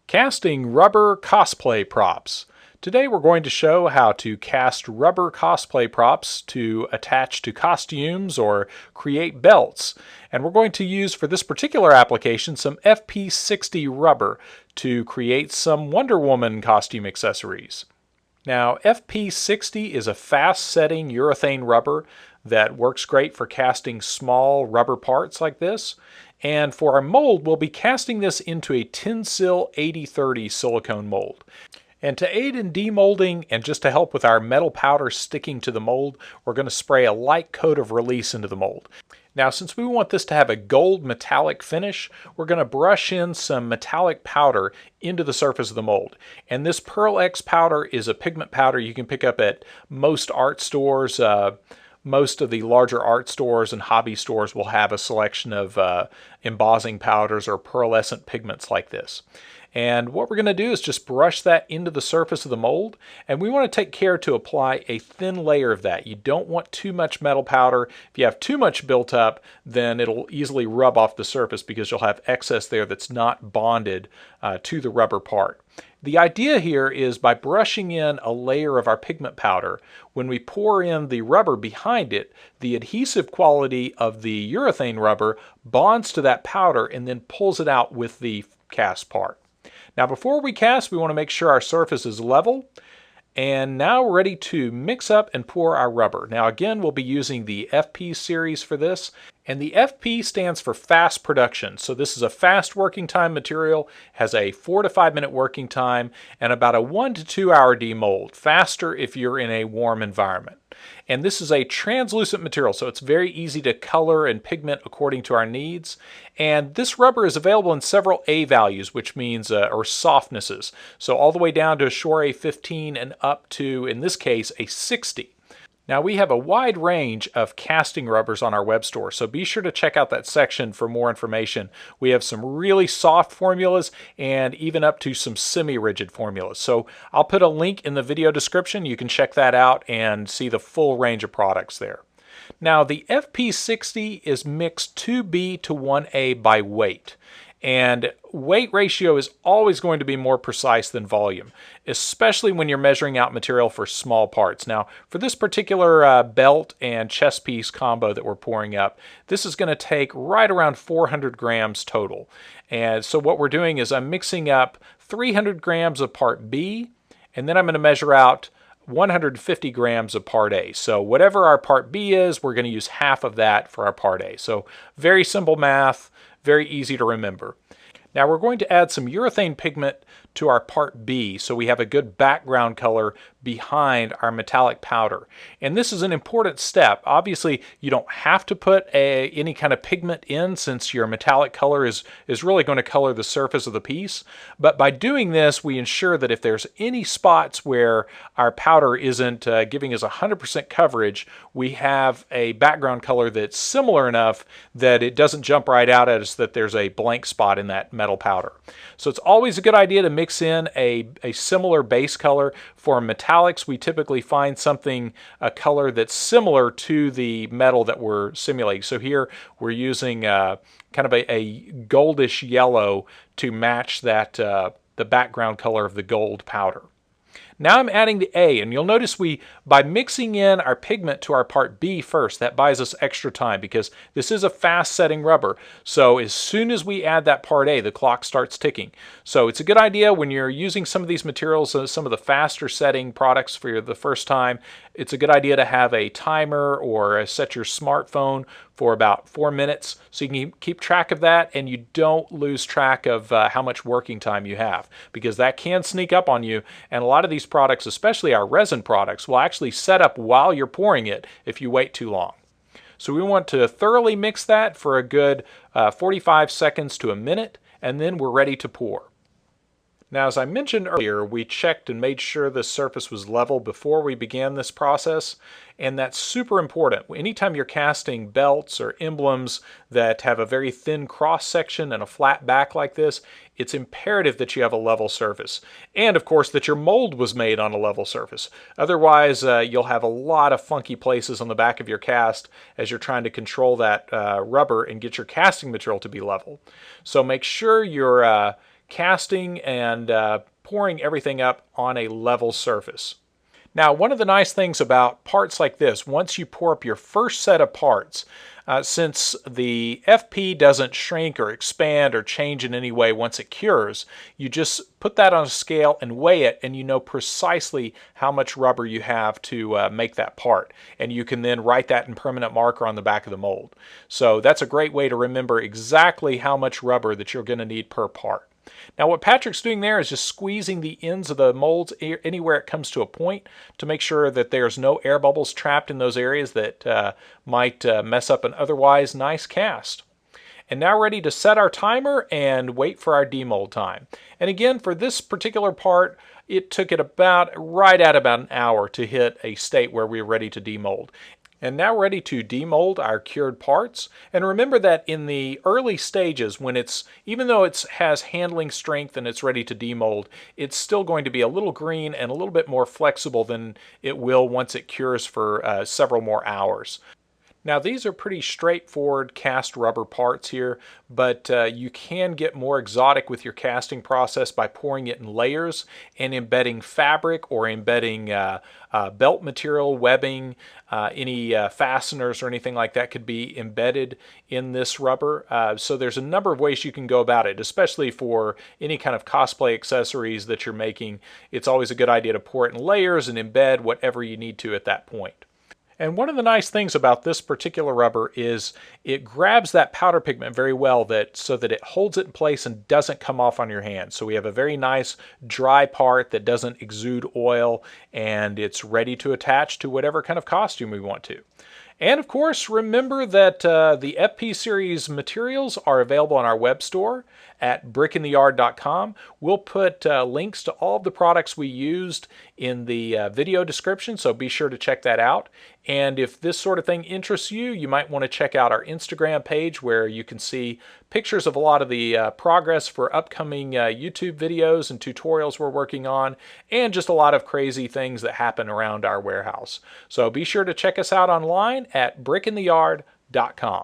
Casting rubber cosplay props. Today we're going to show how to cast rubber cosplay props to attach to costumes or create belts. And we're going to use for this particular application some FP-60 rubber to create some Wonder Woman costume accessories. Now FP-60 is a fast-setting urethane rubber that works great for casting small rubber parts like this. And for our mold, we'll be casting this into a Tensil 8030 silicone mold. And to aid in demolding and just to help with our metal powder sticking to the mold, we're going to spray a light coat of release into the mold. Now, since we want this to have a gold metallic finish, we're going to brush in some metallic powder into the surface of the mold. And this Pearl X powder is a pigment powder you can pick up at most art stores. Most of the larger art stores and hobby stores will have a selection of embossing powders or pearlescent pigments like this. And what we're going to do is just brush that into the surface of the mold, and we want to take care to apply a thin layer of that. You don't want too much metal powder. If you have too much built up, then it'll easily rub off the surface because you'll have excess there that's not bonded to the rubber part. The idea here is by brushing in a layer of our pigment powder, when we pour in the rubber behind it, the adhesive quality of the urethane rubber bonds to that powder and then pulls it out with the cast part. Now before we cast, we want to make sure our surface is level. And now we're ready to mix up and pour our rubber. Now again, we'll be using the FP series for this. And the FP stands for fast production. So this is a fast working time material, has a 4 to 5 minute working time, and about a 1 to 2 hour demold. Faster if you're in a warm environment. And this is a translucent material, so it's very easy to color and pigment according to our needs. And this rubber is available in several A values, which means, or softnesses. So all the way down to a Shore A15 and up to, in this case, a 60. Now we have a wide range of casting rubbers on our web store, so be sure to check out that section for more information. We have some really soft formulas and even up to some semi-rigid formulas. So I'll put a link in the video description. You can check that out and see the full range of products there. Now the FP-60 is mixed 2B to 1A by weight. And weight ratio is always going to be more precise than volume, especially when you're measuring out material for small parts. Now, for this particular belt and chest piece combo that we're pouring up, this is going to take right around 400 grams total. And so what we're doing is I'm mixing up 300 grams of part B, and then I'm going to measure out 150 grams of part A. So whatever our part B is, we're going to use half of that for our part A. So very simple math. Very easy to remember. Now we're going to add some urethane pigment to our part B so we have a good background color behind our metallic powder. And this is an important step. Obviously you don't have to put any kind of pigment in since your metallic color is really going to color the surface of the piece. But by doing this, we ensure that if there's any spots where our powder isn't giving us 100% coverage, we have a background color that's similar enough that it doesn't jump right out at us that there's a blank spot in that metal powder. So it's always a good idea to mix in a similar base color. For metallics, we typically find something, a color that's similar to the metal that we're simulating. So here we're using kind of a goldish yellow to match that the background color of the gold powder. Now I'm adding the A, and you'll notice by mixing in our pigment to our part B first, that buys us extra time because this is a fast setting rubber. So as soon as we add that part A, the clock starts ticking. So it's a good idea when you're using some of these materials, some of the faster setting products for the first time, it's a good idea to have a timer or set your smartphone for about 4 minutes so you can keep track of that and you don't lose track of how much working time you have, because that can sneak up on you. And a lot of these products, especially our resin products, will actually set up while you're pouring it if you wait too long. So we want to thoroughly mix that for a good 45 seconds to a minute, and then we're ready to pour. Now, as I mentioned earlier, we checked and made sure the surface was level before we began this process, and that's super important. Anytime you're casting belts or emblems that have a very thin cross section and a flat back like this, it's imperative that you have a level surface. And of course that your mold was made on a level surface. Otherwise, you'll have a lot of funky places on the back of your cast as you're trying to control that rubber and get your casting material to be level. So make sure you're casting and pouring everything up on a level surface. Now, one of the nice things about parts like this, once you pour up your first set of parts, since the FP doesn't shrink or expand or change in any way once it cures, you just put that on a scale and weigh it, and you know precisely how much rubber you have to make that part. And you can then write that in permanent marker on the back of the mold. So that's a great way to remember exactly how much rubber that you're going to need per part. Now what Patrick's doing there is just squeezing the ends of the molds anywhere it comes to a point to make sure that there's no air bubbles trapped in those areas that might mess up an otherwise nice cast. And now ready to set our timer and wait for our demold time. And again, for this particular part, it took it right at about an hour to hit a state where we were ready to demold. And now ready to demold our cured parts. And remember that in the early stages, when even though it has handling strength and it's ready to demold, it's still going to be a little green and a little bit more flexible than it will once it cures for several more hours. Now these are pretty straightforward cast rubber parts here, but you can get more exotic with your casting process by pouring it in layers and embedding fabric or embedding belt material, webbing, any fasteners or anything like that could be embedded in this rubber. So there's a number of ways you can go about it, especially for any kind of cosplay accessories that you're making. It's always a good idea to pour it in layers and embed whatever you need to at that point. And one of the nice things about this particular rubber is it grabs that powder pigment very well so that it holds it in place and doesn't come off on your hand. So we have a very nice dry part that doesn't exude oil, and it's ready to attach to whatever kind of costume we want to. And of course, remember that the FP series materials are available on our web store at brickintheyard.com. We'll put links to all of the products we used in the video description, so be sure to check that out. And if this sort of thing interests you, you might want to check out our Instagram page where you can see pictures of a lot of the progress for upcoming YouTube videos and tutorials we're working on, and just a lot of crazy things that happen around our warehouse. So be sure to check us out online at brickintheyard.com.